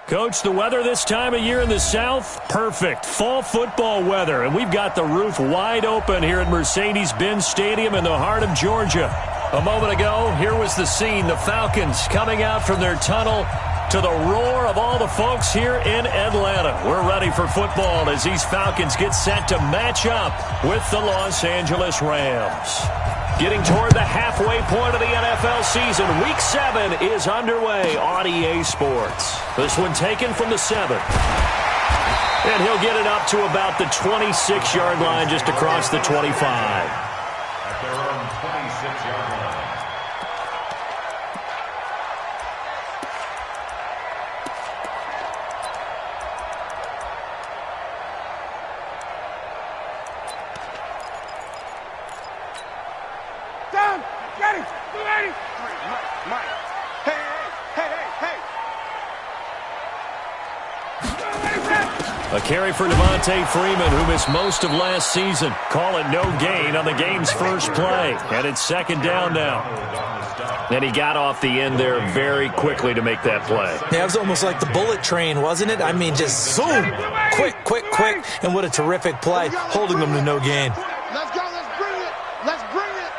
Coach, the weather this time of year in the South, perfect. Fall football weather, and we've got the roof wide open here at Mercedes-Benz Stadium in the heart of Georgia. A moment ago, here was the scene. The Falcons coming out from their tunnel to the roar of all the folks here in Atlanta. We're ready for football as these Falcons get set to match up with the Los Angeles Rams. Getting toward the halfway point of the NFL season, Week 7 is underway on EA Sports. This one taken from the 7. And he'll get it up to about the 26-yard line just across the 25. At their own 26-yard line. Down! Get him! 280! Mike! Hey! A carry for Devontae Freeman, who missed most of last season. Call it no gain on the game's first play. And it's second down now. And he got off the end there very quickly to make that play. Yeah, it was almost like the bullet train, wasn't it? I mean, just zoom! Quick. And what a terrific play, holding them to no gain. Let's go! Let's bring it!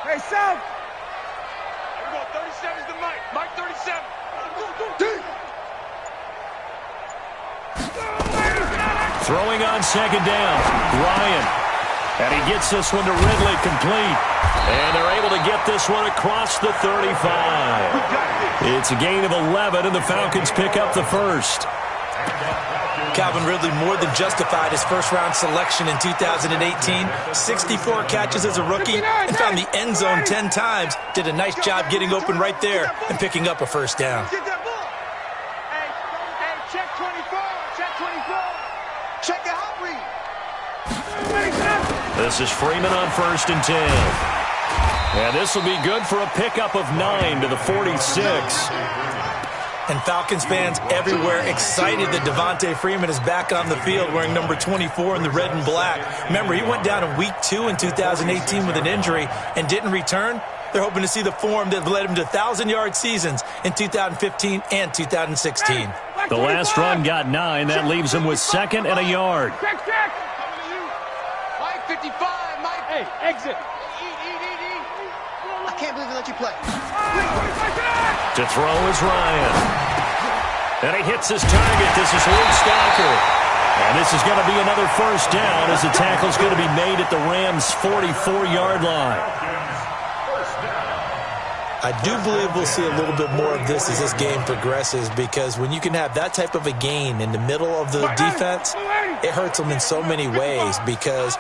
Hey, South! Here we go, 37's the Mike. Mike 37. Deep! Throwing on second down, Ryan. And he gets this one to Ridley complete. And they're able to get this one across the 35. It's a gain of 11, and the Falcons pick up the first. Calvin Ridley more than justified his first-round selection in 2018. 64 catches as a rookie and found the end zone 10 times. Did a nice job getting open right there and picking up a first down. Get that ball! Hey, check 24! Check 24! Check the hot read! This is Freeman on 1st and 10. And this will be good for a pickup of 9 to the 46. And Falcons fans everywhere excited that Devontae Freeman is back on the field wearing number 24 in the red and black. Remember, he went down in Week 2 in 2018 with an injury and didn't return. They're hoping to see the form that led him to 1,000-yard seasons in 2015 and 2016. The last run got 9. That leaves him with second and a yard. Check! Mike 55, Mike. Hey, exit. Eat. I can't believe they let you play. To throw is Ryan. And he hits his target. This is Luke Stocker. And this is going to be another first down as the tackle's going to be made at the Rams' 44-yard line. I do believe we'll see a little bit more of this as this game progresses, because when you can have that type of a gain in the middle of the defense, it hurts them in so many ways, because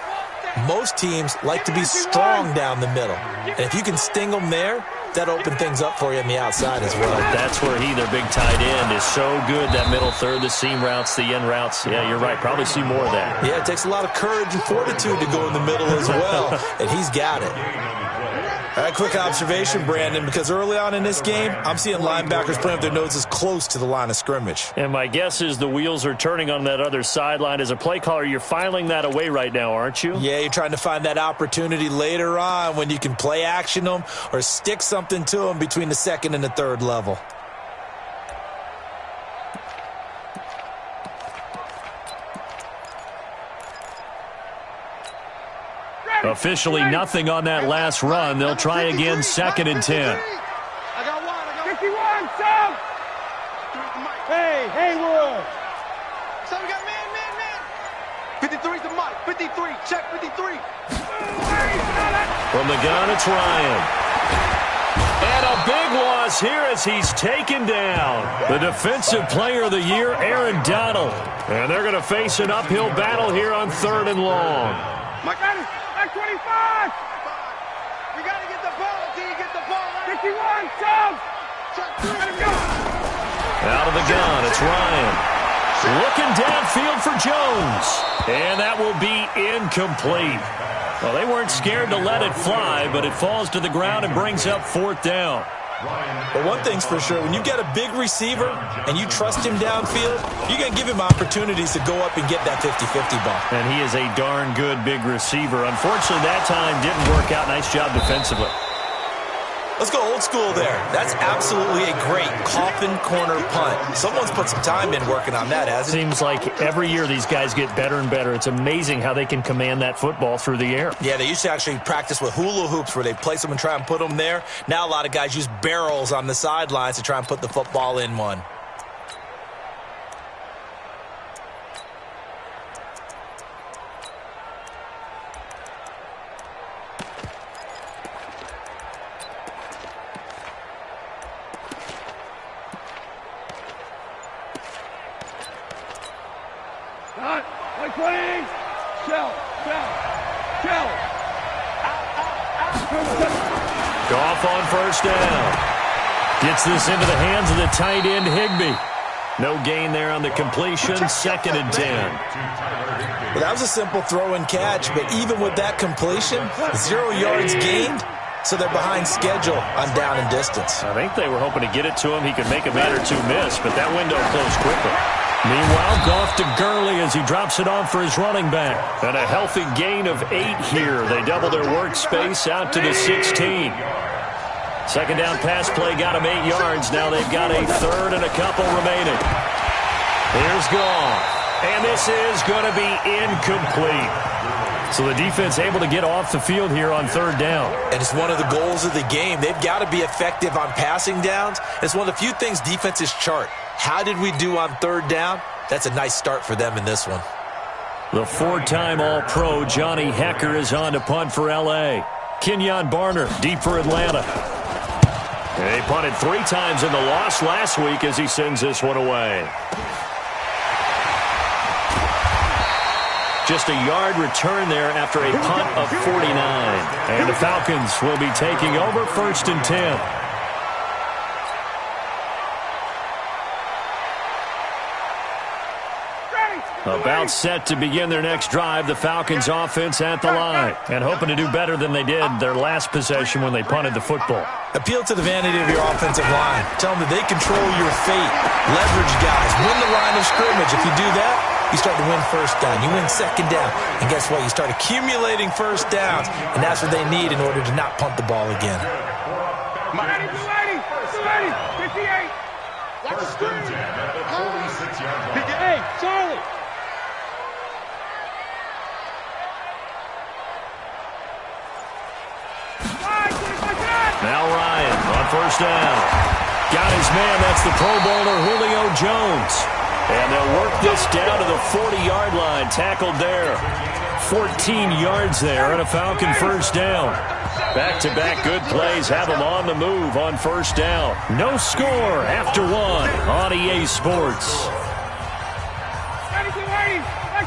most teams like to be strong down the middle. And if you can sting them there, that opens things up for you on the outside as well. That's where their big tight end, is so good, that middle third, the seam routes, the end routes. Yeah, you're right. Probably see more of that. Yeah, it takes a lot of courage and fortitude to go in the middle as well, and he's got it. All right, quick observation, Brandon, because early on in this game, I'm seeing linebackers playing with their noses close to the line of scrimmage. And my guess is the wheels are turning on that other sideline. As a play caller, you're filing that away right now, aren't you? Yeah, you're trying to find that opportunity later on when you can play action them or stick something to them between the second and the third level. Officially nothing on that last run. They'll try again, second and 10. I got 51, Sam! Hey, Haywood! So we got man. 53's the Mike. 53, check 53. From the gun, it's Ryan. And a big loss here as he's taken down. The Defensive Player of the Year, Aaron Donald. And they're going to face an uphill battle here on 3rd and long. Mike, 25! We got to get the ball until you get the ball. 51, Sam! Out of the gun, it's Ryan. Looking downfield for Jones. And that will be incomplete. Well, they weren't scared to let it fly, but it falls to the ground and brings up 4th down. But one thing's for sure, when you get a big receiver and you trust him downfield, you're going to give him opportunities to go up and get that 50-50 ball. And he is a darn good big receiver. Unfortunately, that time didn't work out. Nice job defensively. Let's go old school there. That's absolutely a great coffin corner punt. Someone's put some time in working on that, hasn't it? Seems like every year these guys get better and better. It's amazing how they can command that football through the air. Yeah, they used to actually practice with hula hoops where they place them and try and put them there. Now a lot of guys use barrels on the sidelines to try and put the football in one. Goff on first down. Gets this into the hands of the tight end, Higbee. No gain there on the completion. 2nd and 10. Well, that was a simple throw and catch, but even with that completion, 0 yards gained, so they're behind schedule on down and distance. I think they were hoping to get it to him. He could make a man or two miss, but that window closed quickly. Meanwhile, Goff to Gurley as he drops it off for his running back. And a healthy gain of 8 here. They double their workspace out to the 16. Second down pass play got him 8 yards. Now they've got a third and a couple remaining. Here's Goff. And this is going to be incomplete. So the defense able to get off the field here on third down. And it's one of the goals of the game. They've got to be effective on passing downs. It's one of the few things defenses chart. How did we do on third down? That's a nice start for them in this one. The 4-time All-Pro Johnny Hecker is on to punt for L.A. Kenyon Barner deep for Atlanta. And they punted 3 times in the loss last week as he sends this one away. Just a yard return there after a punt of 49. And the Falcons will be taking over 1st and 10. About set to begin their next drive, the Falcons offense at the line. And hoping to do better than they did their last possession when they punted the football. Appeal to the vanity of your offensive line. Tell them that they control your fate. Leverage guys. Win the line of scrimmage. If you do that, you start to win first down. You win second down. And guess what? You start accumulating first downs. And that's what they need in order to not punt the ball again. 58. Watch the screen. Hey, Charlie. Now Ryan on first down. Got his man. That's the Pro Bowler Julio Jones. And they'll work this down to the 40-yard line. Tackled there. 14 yards there and a Falcon first down. Back-to-back good plays have them on the move on first down. No score after 1 on EA Sports.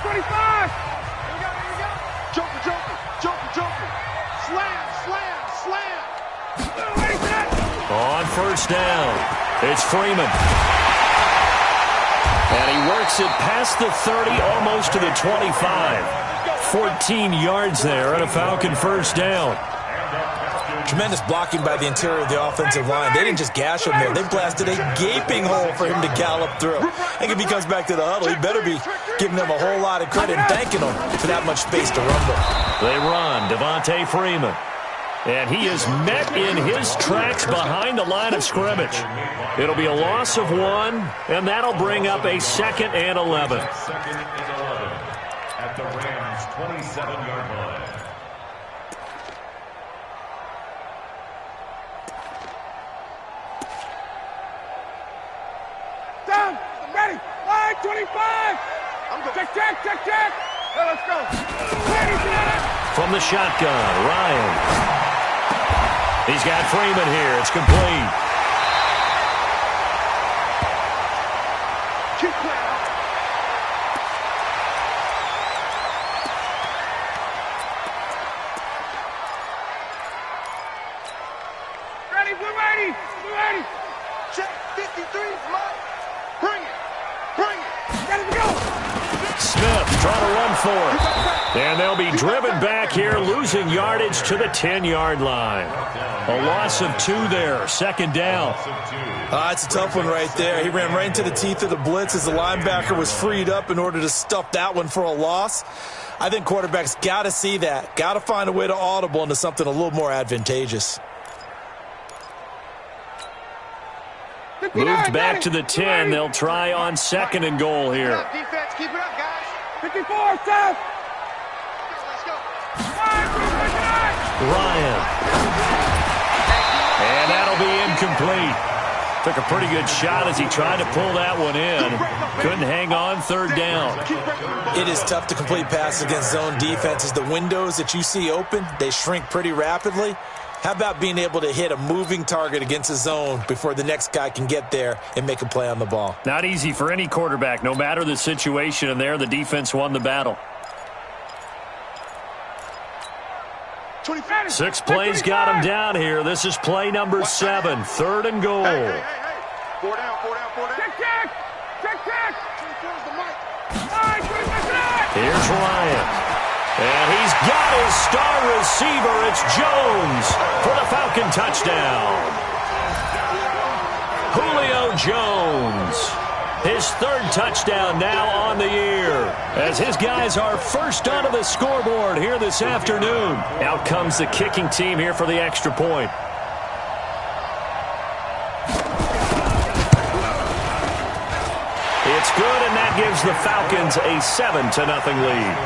25. Joker. Slam. On first down, it's Freeman. And he works it past the 30, almost to the 25. 14 yards there and a Falcon first down. Tremendous blocking by the interior of the offensive line. They didn't just gash him there. They blasted a gaping hole for him to gallop through. And if he comes back to the huddle, he better be giving them a whole lot of credit and thanking them for that much space to rumble. They run, Devontae Freeman. And he is met in his tracks behind the line of scrimmage. It'll be a loss of 1, and that'll bring up a 2nd and 11. At the Rams' 27-yard line. Down. I'm ready. Line 25. I'm good. Check. Hey, let's go. From the shotgun, Ryan. He's got Freeman here. It's complete. Keep playing. Ready, we're ready. Check 53, Mike. Bring it. Ready to go. Smith trying to run for it. And they'll be driven back here, losing yardage to the 10-yard line. A loss of 2 there, 2nd down. It's a tough one right there. He ran right into the teeth of the blitz as the linebacker was freed up in order to stuff that one for a loss. I think quarterbacks got to see that. Got to find a way to audible into something a little more advantageous. Moved back to the 10. They'll try on 2nd and goal here. Defense, keep it up, guys. 54, Seth. Let's go. Ryan. And that'll be incomplete. Took a pretty good shot as he tried to pull that one in. Couldn't hang on 3rd down. It is tough to complete passes against zone defenses. The windows that you see open, they shrink pretty rapidly. How about being able to hit a moving target against a zone before the next guy can get there and make a play on the ball? Not easy for any quarterback, no matter the situation, and there the defense won the battle. 6 plays got him down here. This is play number 7, 3rd and goal. Hey. 4 down. Check. Here's Ryan. And he's got his star receiver. It's Jones for the Falcon touchdown. Julio Jones. His 3rd touchdown now on the year, as his guys are first onto the scoreboard here this afternoon. Out comes the kicking team here for the extra point. It's good, and that gives the Falcons a 7-0 lead.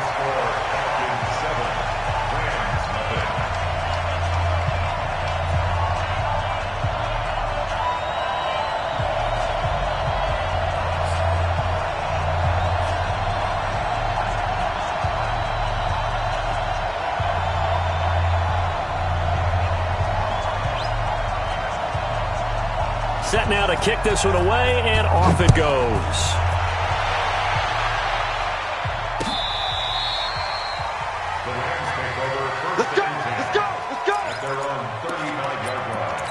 Set now to kick this one away, and off it goes. Let's go. At their own 39-yard line.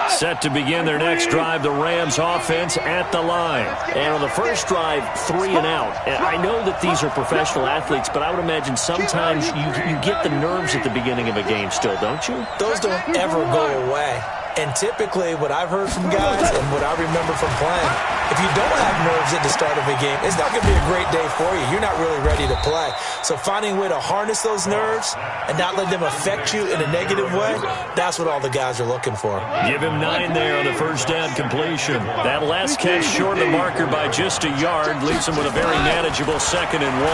Set to begin their next drive, the Rams offense at the line. And on the first drive, 3 and out. And I know that these are professional athletes, but I would imagine sometimes you get the nerves at the beginning of a game still, don't you? Those don't ever go away. And typically, what I've heard from guys and what I remember from playing, if you don't have nerves at the start of a game, it's not going to be a great day for you. You're not really ready to play. So finding a way to harness those nerves and not let them affect you in a negative way, that's what all the guys are looking for. Give him 9 there on the first down completion. That last catch short of the marker by just a yard leaves him with a very manageable 2nd and 1.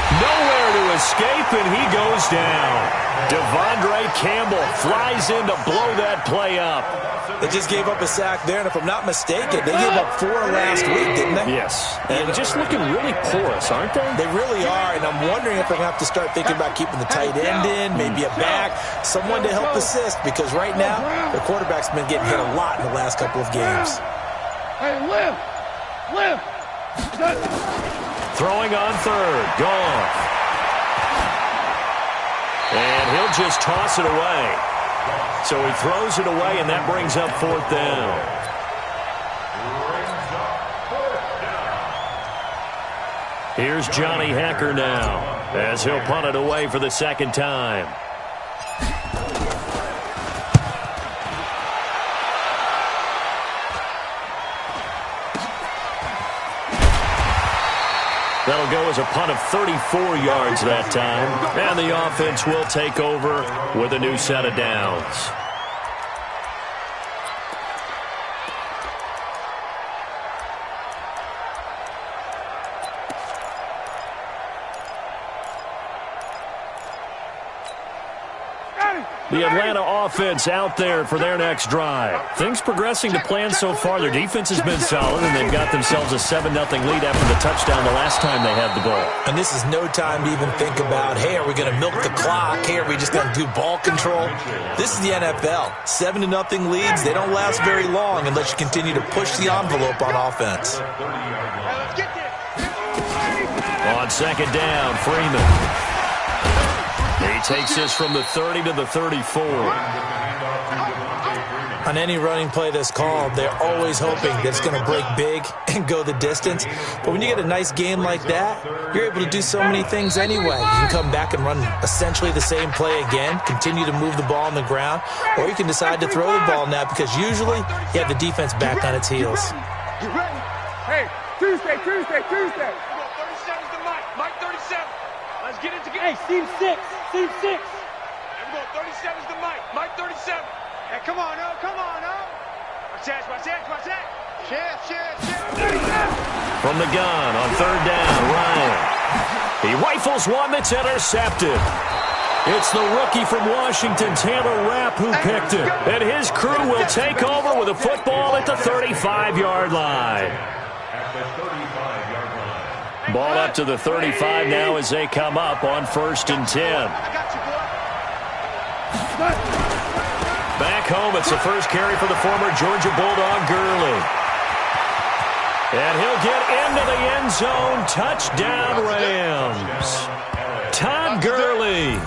Nowhere to escape, and he goes down. Devondre Campbell flies in to blow that play up. They just gave up a sack there, and if I'm not mistaken, they gave up 4 last week, didn't they? Yes, and just looking really porous, aren't they? They really are, and I'm wondering if they're going to have to start thinking about keeping the tight end in, maybe a back, someone to help assist, because right now, the quarterback's been getting hit a lot in the last couple of games. Hey, live. Throwing on 3rd, Goff. And he'll just toss it away. So he throws it away, and that brings up 4th down. Here's Johnny Hecker now, as he'll punt it away for the 2nd time. That'll go as a punt of 34 yards that time. And the offense will take over with a new set of downs. The Atlanta offense out there for their next drive. Things progressing to plan so far. Their defense has been solid, and they've got themselves a 7-0 lead after the touchdown the last time they had the ball. And this is no time to even think about, hey, are we going to milk the clock? Hey, are we just going to do ball control? This is the NFL. 7-0 leads, they don't last very long unless you continue to push the envelope on offense. On 2nd down, Freeman. He takes this from the 30 to the 34. On any running play that's called, they're always hoping that it's going to break big and go the distance. But when you get a nice game like that, you're able to do so many things anyway. You can come back and run essentially the same play again, continue to move the ball on the ground, or you can decide to throw the ball now because usually you have the defense back on its heels. Hey, Tuesday. 37's the Mike. Mike 37. Let's get it together. Hey, Steve 6. Steve 6. There we go. 37's the Mike. Mike 37. Hey, come on, no. Come on, no. Watch that. Share. From the gun on third down, Ryan. He rifles one that's intercepted. It's the rookie from Washington, Taylor Rapp, who picked it. And his crew will take over with a football at the 35-yard line. Ball up to the 35 now as they come up on 1st and 10. Back home, it's the first carry for the former Georgia Bulldog, Gurley. And he'll get into the end zone. Touchdown, Rams. Todd Gurley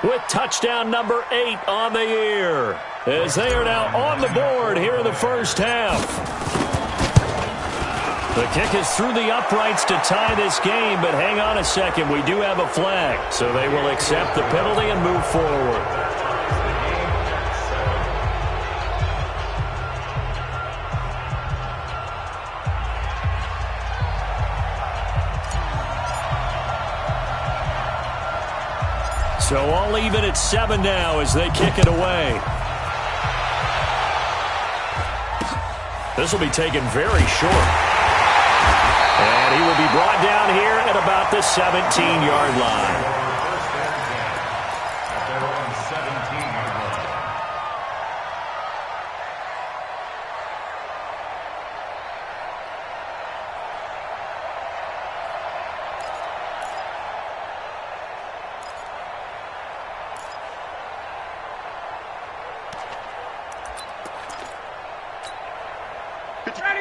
with touchdown number 8 on the year, as they are now on the board here in the first half. The kick is through the uprights to tie this game, but hang on a second. We do have a flag, so they will accept the penalty and move forward. So all even at 7 now as they kick it away. This will be taken very short. And he will be brought down here at about the 17-yard line.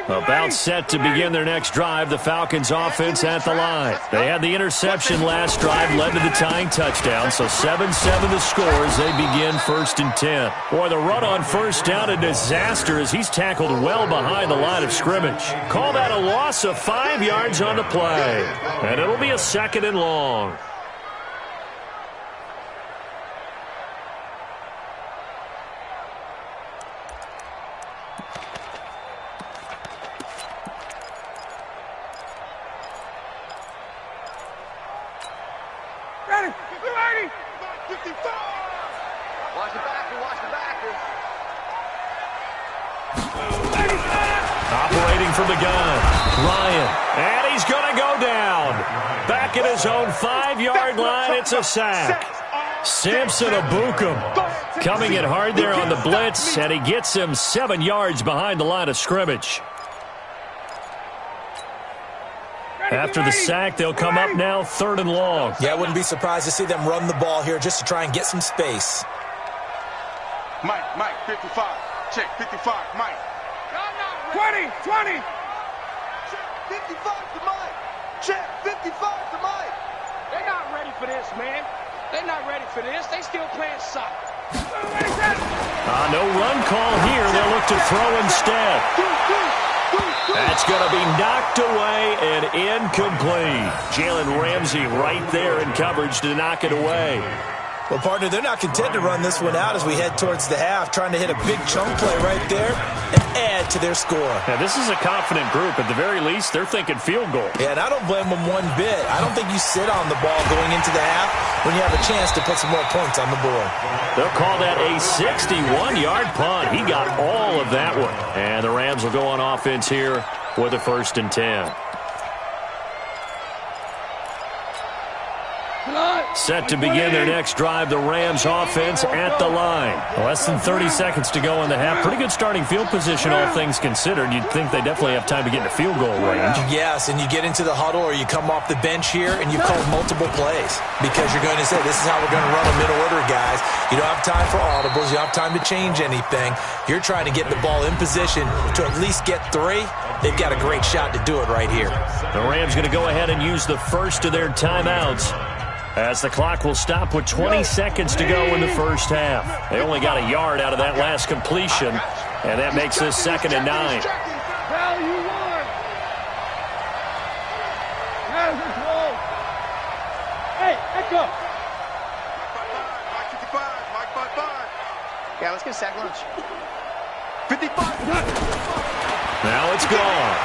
About set to begin their next drive, the Falcons offense at the line. They had the interception last drive, led to the tying touchdown, so 7-7 the score as they begin 1st and 10. Boy, the run on first down, a disaster as he's tackled well behind the line of scrimmage. Call that a loss of 5 yards on the play, and it'll be a 2nd and long. Operating from the gun, Ryan, and he's going to go down. Back at his own 5-yard line, it's a sack. Samson Abukum coming in hard there on the blitz, and he gets him 7 yards behind the line of scrimmage. After the sack, they'll come up now 3rd and long. Yeah, I wouldn't be surprised to see them run the ball here just to try and get some space. Mike, 55. Check, 55, Mike. 20. Check, 55 to Mike. Check, 55 to Mike. They're not ready for this, man. They're not ready for this. They still playing soccer. No run call here. They'll look to throw instead. That's going to be knocked away and incomplete. Jalen Ramsey right there in coverage to knock it away. Well, partner, they're not content to run this one out as we head towards the half, trying to hit a big chunk play right there and add to their score. Yeah, this is a confident group. At the very least, they're thinking field goal. Yeah, and I don't blame them one bit. I don't think you sit on the ball going into the half when you have a chance to put some more points on the board. They'll call that a 61-yard punt. He got all of that one. And the Rams will go on offense here with a 1st and 10. Set to begin their next drive, the Rams offense at the line. Less than 30 seconds to go in the half. Pretty good starting field position, all things considered. You'd think they definitely have time to get into field goal range. Yes, and you get into the huddle or you come off the bench here and you call multiple plays because you're going to say, this is how we're going to run a middle order, guys. You don't have time for audibles. You don't have time to change anything. You're trying to get the ball in position to at least get 3. They've got a great shot to do it right here. The Rams going to go ahead and use the first of their timeouts, as the clock will stop with 20 seconds to go in the first half. They only got a yard out of that last completion, and that makes this 2nd and 9. Hey, echo. Mike 55. Mike 55. Yeah, let's get a sack lunch. 55. Now it's gone.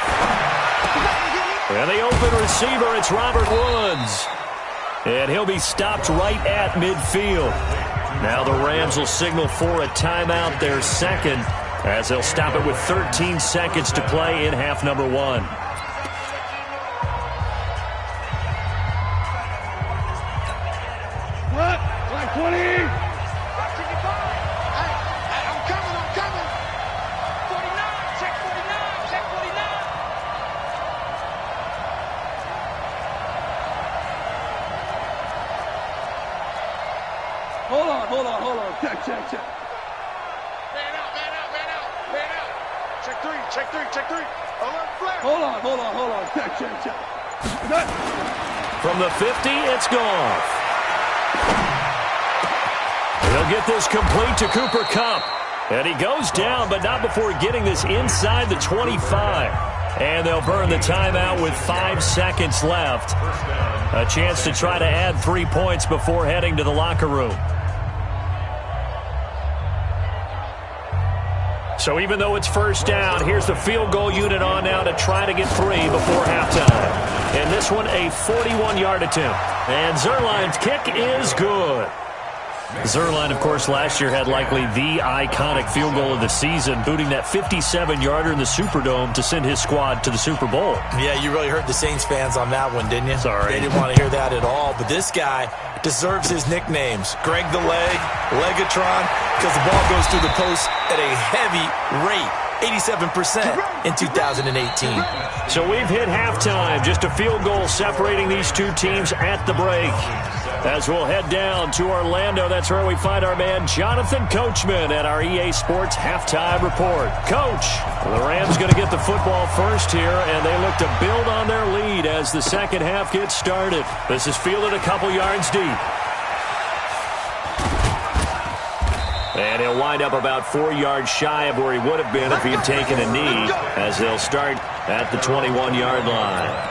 And the open receiver, it's Robert Woods. And he'll be stopped right at midfield. Now the Rams will signal for a timeout, their second, as they'll stop it with 13 seconds to play in half number one. What? Like 20? Hold on. Check. Man out. Check three. Alert flare. Hold on. Check. From the 50, it's gone. He'll get this complete to Cooper Kupp. And he goes down, but not before getting this inside the 25. And they'll burn the timeout with 5 seconds left. A chance to try to add 3 points before heading to the locker room. So even though it's first down, here's the field goal unit on now to try to get 3 before halftime. And this one, a 41-yard attempt. And Zuerlein's kick is good. Zuerlein, of course, last year had likely the iconic field goal of the season, booting that 57-yarder in the Superdome to send his squad to the Super Bowl. Yeah, you really hurt the Saints fans on that one, didn't you? Sorry. They didn't want to hear that at all. But this guy deserves his nicknames. Greg the Leg, Legatron, because the ball goes through the post at a heavy rate. 87% in 2018. So we've hit halftime. Just a field goal separating these two teams at the break. As we'll head down to Orlando, that's where we find our man Jonathan Coachman at our EA Sports Halftime Report. Coach, the Rams going to get the football first here, and they look to build on their lead as the second half gets started. This is fielded a couple yards deep. And he'll wind up about 4 yards shy of where he would have been if he had taken a knee, as they'll start at the 21-yard line.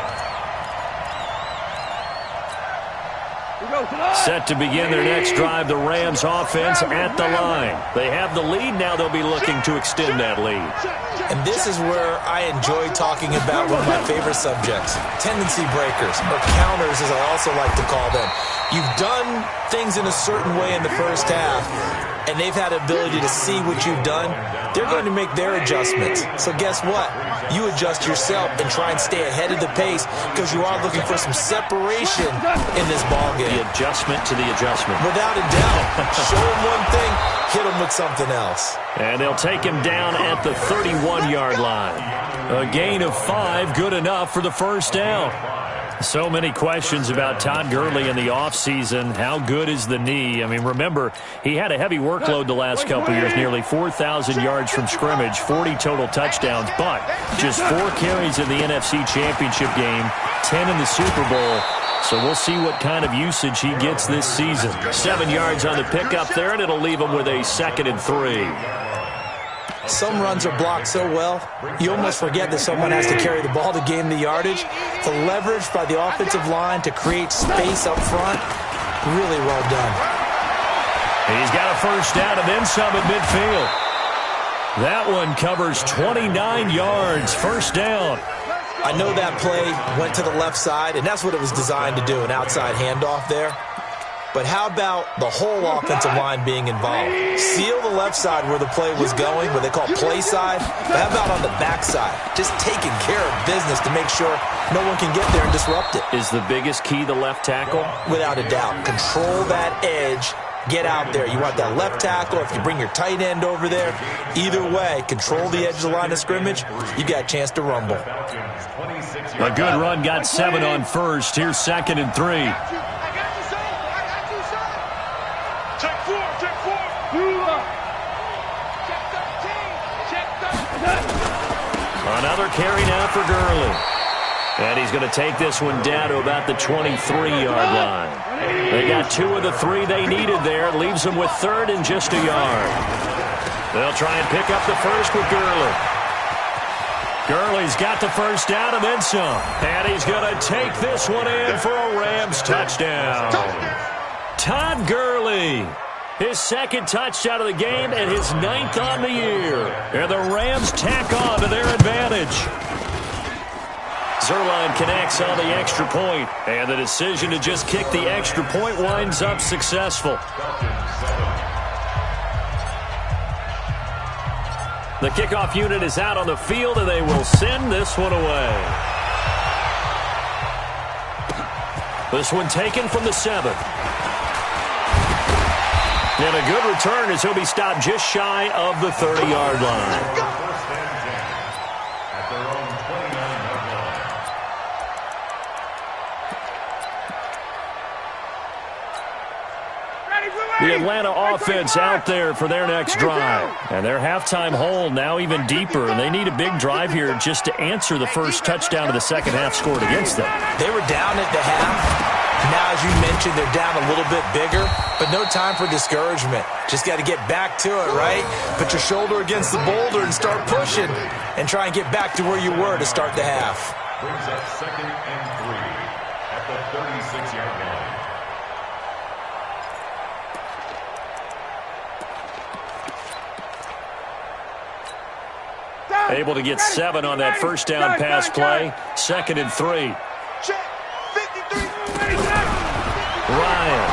Set to begin their next drive, the Rams offense at the line. They have the lead. Now they'll be looking to extend that lead. And this is where I enjoy talking about one of my favorite subjects, tendency breakers, or counters as I also like to call them. You've done things in a certain way in the first half, and they've had the ability to see what you've done. They're going to make their adjustments. So guess what? You adjust yourself and try and stay ahead of the pace because you are looking for some separation in this ball game. The adjustment to the adjustment. Without a doubt. Show them one thing, hit them with something else. And they'll take him down at the 31-yard line. A gain of 5, good enough for the first down. So many questions about Todd Gurley in the offseason. How good is the knee? I mean, remember, he had a heavy workload the last couple years, nearly 4,000 yards from scrimmage, 40 total touchdowns, but just 4 carries in the NFC Championship game, 10 in the Super Bowl. So we'll see what kind of usage he gets this season. 7 yards on the pickup there, and it'll leave him with a 2nd and 3. Some runs are blocked so well, you almost forget that someone has to carry the ball to gain the yardage. The leverage by the offensive line to create space up front, really well done. He's got a first down and then some at midfield. That one covers 29 yards, first down. I know that play went to the left side, and that's what it was designed to do, an outside handoff there. But how about the whole offensive line being involved? Seal the left side where the play was going, what they call play side. But how about on the back side? Just taking care of business to make sure no one can get there and disrupt it. Is the biggest key the left tackle? Without a doubt. Control that edge. Get out there. You want that left tackle. If you bring your tight end over there, either way, control the edge of the line of scrimmage, you got a chance to rumble. A good run, got 7 on first. Here's 2nd and 3. Another carry now for Gurley. And he's going to take this one down to about the 23-yard line. They got 2 of the 3 they needed there. Leaves them with 3rd and just a yard. They'll try and pick up the first with Gurley. Gurley's got the first down and then some. And he's going to take this one in for a Rams touchdown. Todd Gurley. His 2nd touchdown of the game and his 9th on the year. And the Rams tack on to their advantage. Zerline connects on the extra point, and the decision to just kick the extra point winds up successful. The kickoff unit is out on the field, and they will send this one away. This one taken from the 7. And a good return as he'll be stopped just shy of the 30-yard line. The Atlanta offense out there for their next drive. And their halftime hole now even deeper, and they need a big drive here just to answer the first touchdown of the second half scored against them. They were down at the half. Now, as you mentioned, they're down a little bit bigger, but no time for discouragement. Just got to get back to it, right? Put your shoulder against the boulder and start pushing and try and get back to where you were to start the half. Brings up 2nd and 3 at the 36-yard line. Able to get 7 on that first down pass play. 2nd and 3. Ryan.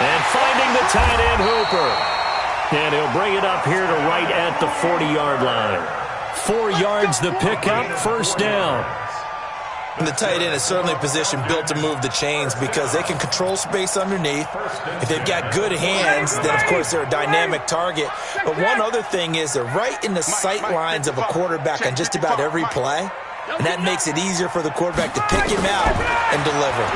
And finding the tight end Hooper. And he'll bring it up here to right at the 40-yard line. 4 yards the pickup, first down. And the tight end is certainly a position built to move the chains because they can control space underneath. If they've got good hands, then, of course, they're a dynamic target. But one other thing is they're right in the sight lines of a quarterback on just about every play, and that makes it easier for the quarterback to pick him out and deliver.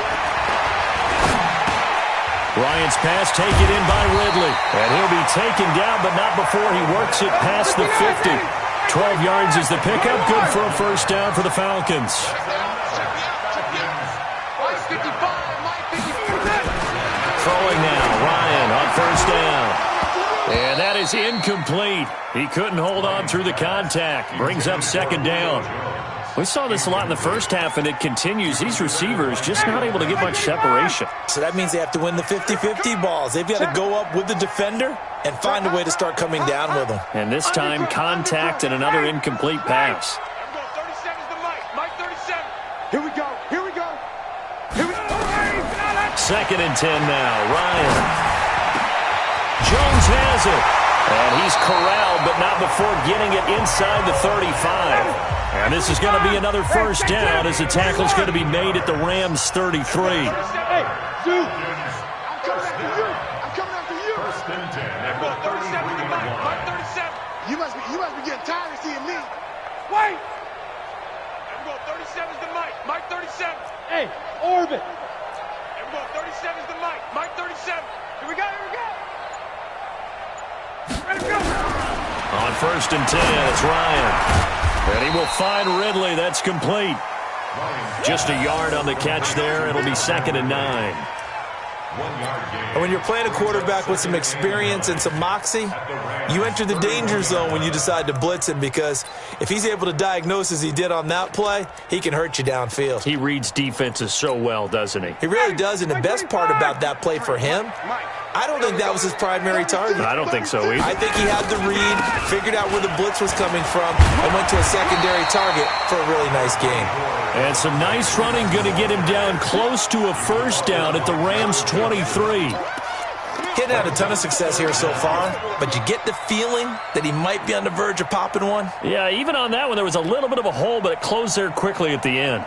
Ryan's pass taken in by Ridley. And he'll be taken down, but not before he works it past the 50. 12 yards is the pickup. Good for a first down for the Falcons. Throwing now, Ryan on first down. And that is incomplete. He couldn't hold on through the contact. Brings up second down. We saw this a lot in the first half, and it continues. These receivers just not able to get much separation. So that means they have to win the 50-50 balls. They've got to go up with the defender and find a way to start coming down with them. And this time, contact and another incomplete pass. 37's the Mike 37. Here we go. Here we go. Here we go. 2nd and 10 now. Ryan. Jones has it. And he's corralled, but not before getting it inside the 35. And this is going to be another first down as the tackle's going to be made at the Rams' 33. Hey, Sue. I'm coming after you. I'm coming after you. 1st and 10 at the 33-yard line. Mike 37. You must be getting tired of seeing me. Wait. There we go. 37's the Mike 37. Hey, orbit. There we go. 37's the Mike 37. Here we go. Here we go. Ready to go. On 1st and 10, it's Ryan. And he will find Ridley. That's complete. Just a yard on the catch there. It'll be 2nd and 9. 1 yard gain. And when you're playing a quarterback with some experience and some moxie, you enter the danger zone when you decide to blitz him, because if he's able to diagnose as he did on that play, he can hurt you downfield. He reads defenses so well, doesn't he? He really does, and the best part about that play for him, I don't think that was his primary target. I don't think so either. I think he had the read, figured out where the blitz was coming from, and went to a secondary target for a really nice game. And some nice running, going to get him down close to a first down at the Rams' 23. He hadn't had a ton of success here so far, but you get the feeling that he might be on the verge of popping one. Yeah, even on that one, there was a little bit of a hole, but it closed there quickly at the end.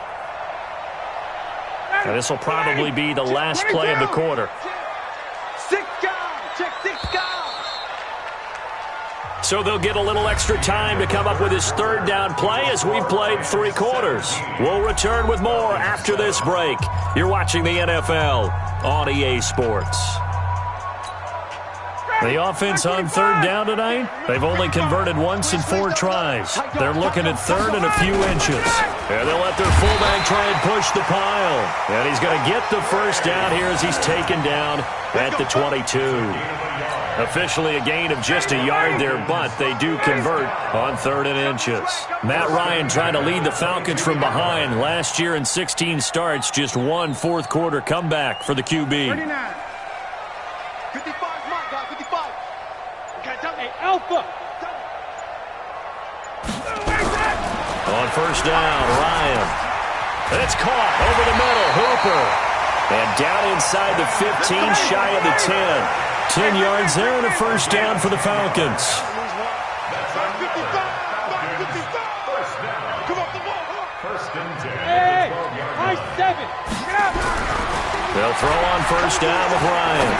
And this will probably be the last play of the quarter. 6 guys. Check 6 guys. So they'll get a little extra time to come up with his third down play as we've played 3 quarters. We'll return with more after this break. You're watching the NFL on EA Sports. The offense on third down tonight, they've only converted once in 4 tries. They're looking at third and a few inches. And they'll let their fullback try and push the pile. And he's going to get the first down here as he's taken down at the 22. Officially a gain of just a yard there, but they do convert on 3rd and inches. Matt Ryan trying to lead the Falcons from behind. Last year in 16 starts, just 1 fourth-quarter comeback for the QB. 39. 55 Mike, guys, 55. Okay, hey, Alpha. On first down, Ryan. It's caught over the middle. Hooper. And down inside the 15, shy of the 10. 10 yards there and a first down for the Falcons. Hey, high 7. They'll throw on first down with Ryan.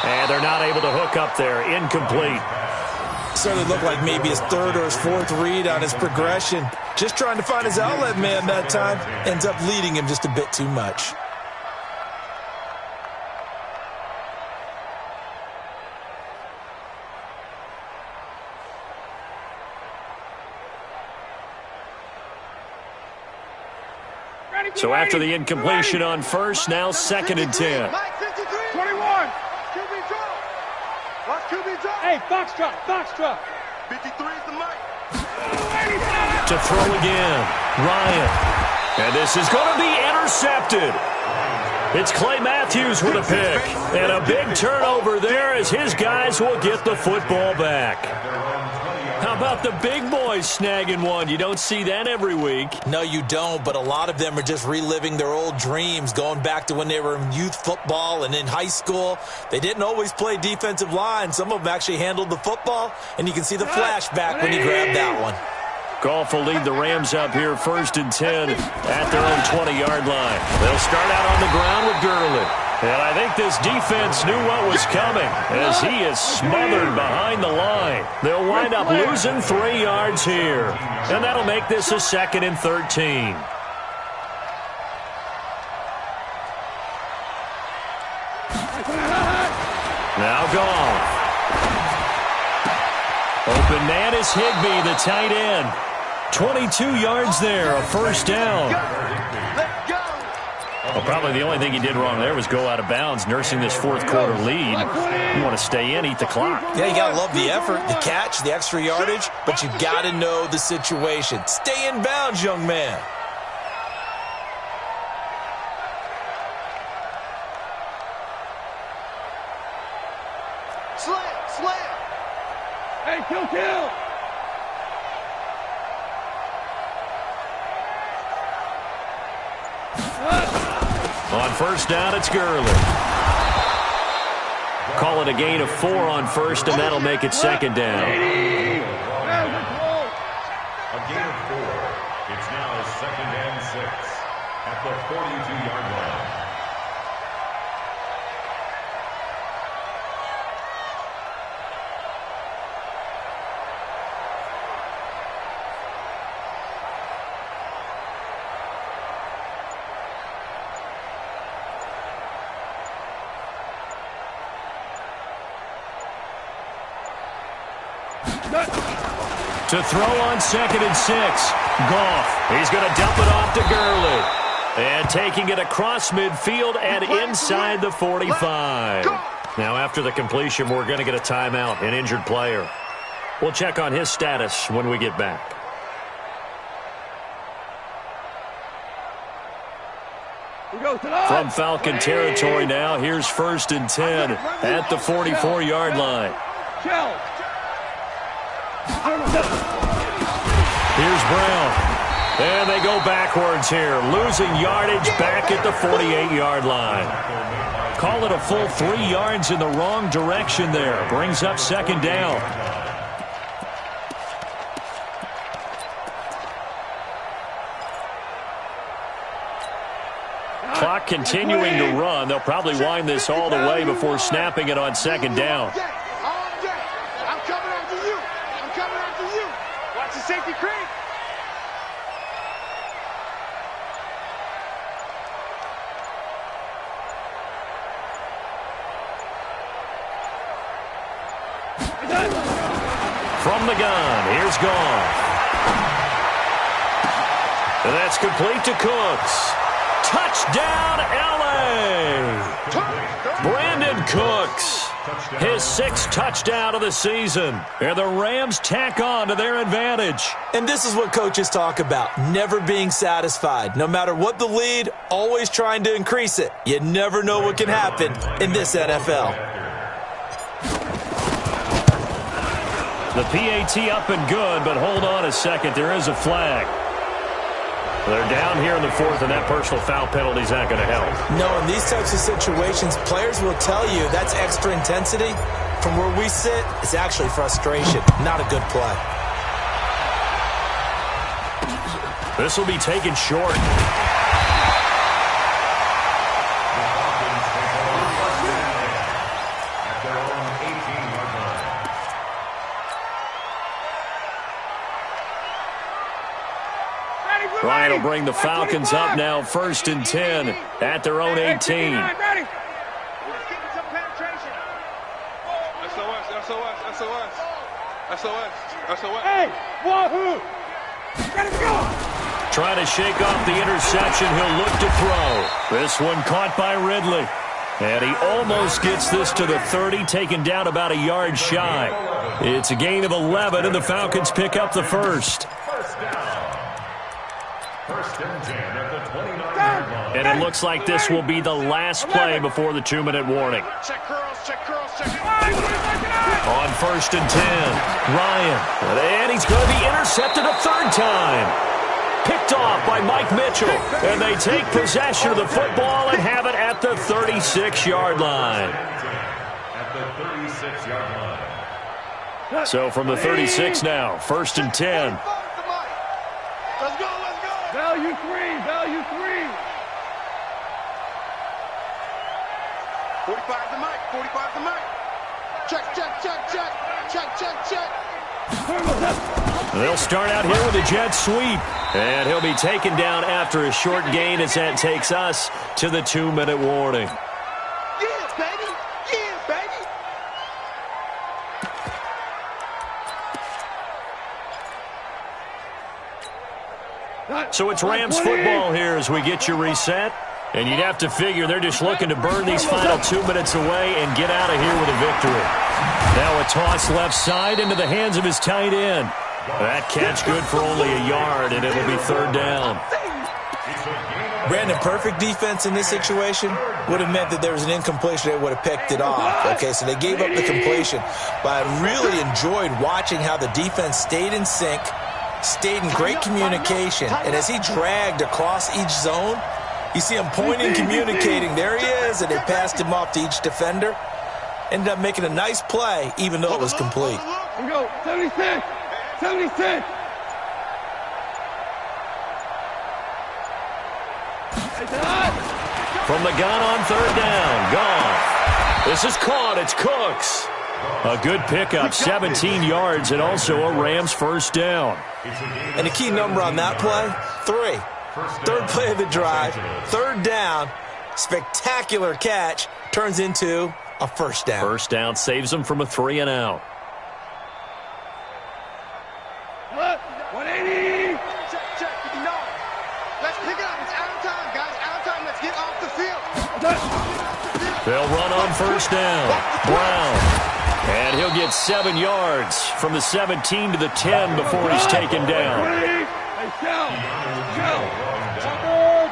And they're not able to hook up there. Incomplete. Certainly looked like maybe his third or his fourth read on his progression. Just trying to find his outlet man that time. Ends up leading him just a bit too much. So after the incompletion on first, now 2nd and 10. 21. Hey, Foxtrot, Foxtrot. 53 is the mic. To throw again, Ryan. And this is going to be intercepted. It's Clay Matthews with a pick. And a big turnover there as his guys will get the football back. How about the big boys snagging one? You don't see that every week. No, you don't, but a lot of them are just reliving their old dreams, going back to when they were in youth football and in high school. They didn't always play defensive line. Some of them actually handled the football, and you can see the flashback when he grabbed that one. Goff will lead the Rams up here 1st and 10 at their own 20-yard line. They'll start out on the ground with Gurley. And I think this defense knew what was coming as he is smothered behind the line. They'll wind up losing 3 yards here. And that'll make this a 2nd and 13. Now Goff. Open man is Higbee, the tight end. 22 yards there, a first down. Well, probably the only thing he did wrong there was go out of bounds, nursing this fourth quarter lead. You want to stay in, eat the clock. Yeah, you got to love the effort, the catch, the extra yardage, but you got to know the situation. Stay in bounds, young man. Slam. Hey, kill. On first down, it's Gurley. Call it a gain of 4 on first, and that'll make it 2nd down. A gain of 4. It's now 2nd and 6 at the 42-yard line. To throw on 2nd and 6. Goff. He's going to dump it off to Gurley. And taking it across midfield and inside the 45. Now after the completion, we're going to get a timeout, an injured player. We'll check on his status when we get back. From Falcon territory now, here's 1st and 10 at the 44-yard line. Here's Brown. And they go backwards here, losing yardage back at the 48-yard line. Call it a full 3 yards in the wrong direction there. Brings up 2nd down. Clock continuing to run. They'll probably wind this all the way before snapping it on 2nd down. I'm coming after you. Watch the safety creep. From the gun, here's Goff. And that's complete to Cooks. Touchdown, L.A. Brandon Cooks, his 6th touchdown of the season. And the Rams tack on to their advantage. And this is what coaches talk about, never being satisfied. No matter what the lead, always trying to increase it. You never know what can happen in this NFL. The PAT up and good, but hold on a second. There is a flag. They're down here in the fourth, and that personal foul penalty is not going to help. No, in these types of situations, players will tell you that's extra intensity. From where we sit, it's actually frustration, not a good play. This will be taken short. Ryan will bring the Falcons up now, 1st and 10 at their own 18. Hey, wahoo! Let it go! Trying to shake off the interception. He'll look to throw. This one caught by Ridley. And he almost gets this to the 30, taken down about a yard shy. It's a gain of 11, and the Falcons pick up the first. And it looks like this will be the last play before the 2-minute warning. Check curls, check curls, check. On 1st and 10, Ryan. And he's going to be intercepted a third time. Picked off by Mike Mitchell. And they take possession of the football and have it at the 36-yard line. At the 36-yard line. So from the 36 now, 1st and 10. Let's go, let's go. Value three, value three. 45 to Mike, 45 to Mike. Check, check, check, check. Check, check, check. They'll start out here with a jet sweep. And he'll be taken down after a short gain as that takes us to the 2-minute warning. Yeah, baby. Yeah, baby. So it's Rams football here as we get you reset. And you'd have to figure they're just looking to burn these final 2 minutes away and get out of here with a victory. Now a toss left side into the hands of his tight end. That catch good for only a yard, and it'll be 3rd down. Brandon, perfect defense in this situation would have meant that there was an incompletion. They would have picked it off. Okay, so they gave up the completion. But I really enjoyed watching how the defense stayed in sync, stayed in great communication, and as he dragged across each zone, you see him pointing, communicating. There he is, and they passed him off to each defender. Ended up making a nice play, even though it was complete. Here we go, 76, 76. From the gun on 3rd down, Goff. This is caught, it's Cooks. A good pickup, 17 yards, and also a Rams 1st down. And the key number on that play, 3. 3rd play of the drive, 3rd down, spectacular catch, turns into a 1st down. 1st down saves them from a 3 and out. 180. Check, check, 59. Let's pick it up. It's out of time, guys. Out of time. Let's get off the field. They'll run on 1st down. Brown. And he'll get 7 yards from the 17 to the 10 before he's taken down. Hey,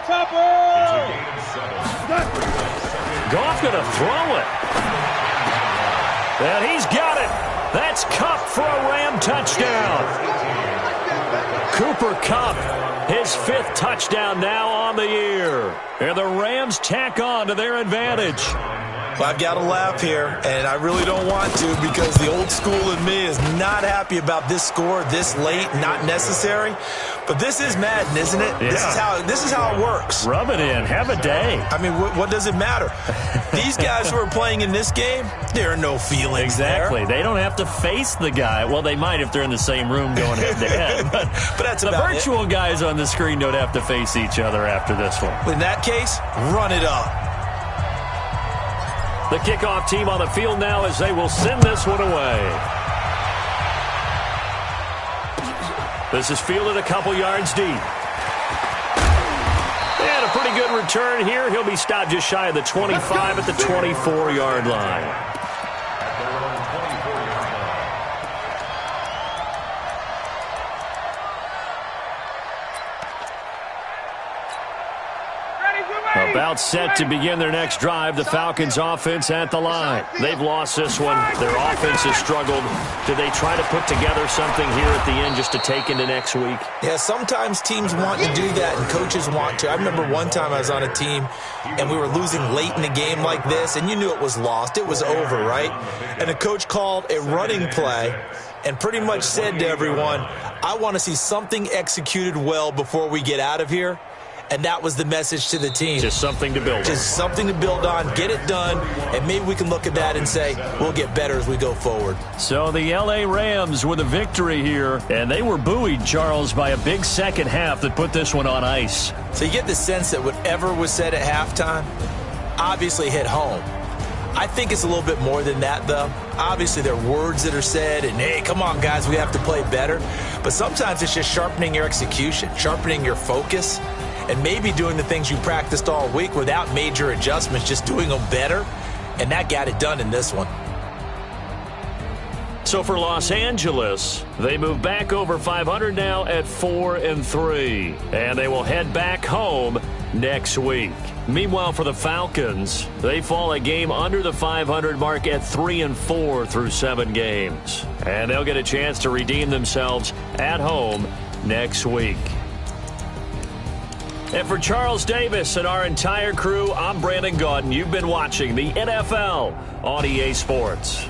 Chopper! Goff going to throw it. And he's got it. That's Kupp for a Ram touchdown. Cooper Kupp, his 5th touchdown now on the year. And the Rams tack on to their advantage. Well, I've got to laugh here, and I really don't want to because the old school in me is not happy about this score this late, not necessary. But this is Madden, isn't it? Yeah. This is how it works. Rub it in. Have a day. I mean, what does it matter? These guys who are playing in this game, there are no feelings Exactly. there. They don't have to face the guy. Well, they might if they're in the same room going head-to-head. But that's the about virtual guys on the screen don't have to face each other after this one. In that case, run it up. The kickoff team on the field now as they will send this one away. This is fielded a couple yards deep. And a pretty good return here. He'll be stopped just shy of the 25 at the 24-yard line. A About set to begin their next drive, the Falcons offense at the line. They've lost this one. Their offense has struggled. Do they try to put together something here at the end just to take into next week? Yeah, sometimes teams want to do that and coaches want to. I remember one time I was on a team and we were losing late in the game like this, and you knew it was lost. It was over, right? And the coach called a running play and pretty much said to everyone, I want to see something executed well before we get out of here. And that was the message to the team. Just something to build on. Just something to build on, get it done, and maybe we can look at that and say we'll get better as we go forward. So the L.A. Rams with a victory here, and they were buoyed, Charles, by a big second half that put this one on ice. So you get the sense that whatever was said at halftime obviously hit home. I think it's a little bit more than that, though. Obviously, there are words that are said, and, hey, come on, guys, we have to play better. But sometimes it's just sharpening your execution, sharpening your focus, and maybe doing the things you practiced all week without major adjustments, just doing them better, and that got it done in this one. So for Los Angeles, they move back over 500 now at 4-3, and they will head back home next week. Meanwhile, for the Falcons, they fall a game under the 500 mark at 3-4 through 7 games, and they'll get a chance to redeem themselves at home next week. And for Charles Davis and our entire crew, I'm Brandon Gaudin. You've been watching the NFL on EA Sports.